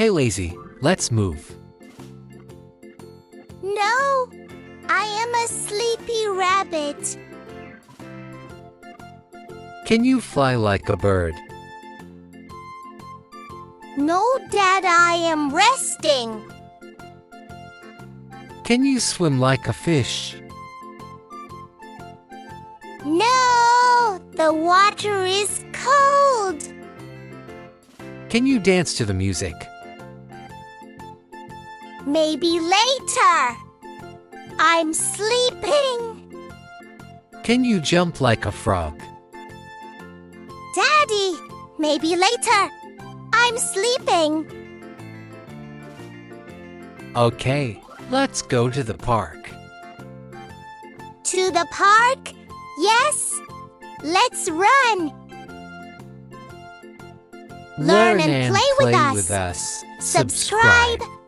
Hey lazy, let's move. No, I am a sleepy rabbit. Can you fly like a bird? No, Dad, I am resting. Can you swim like a fish? No, the water is cold. Can you dance to the music? Maybe later. I'm sleeping. Can you jump like a frog? Daddy, maybe later. I'm sleeping. Okay, let's go to the park. To the park? Yes. Let's run. Learn and play with us. Subscribe. Subscribe.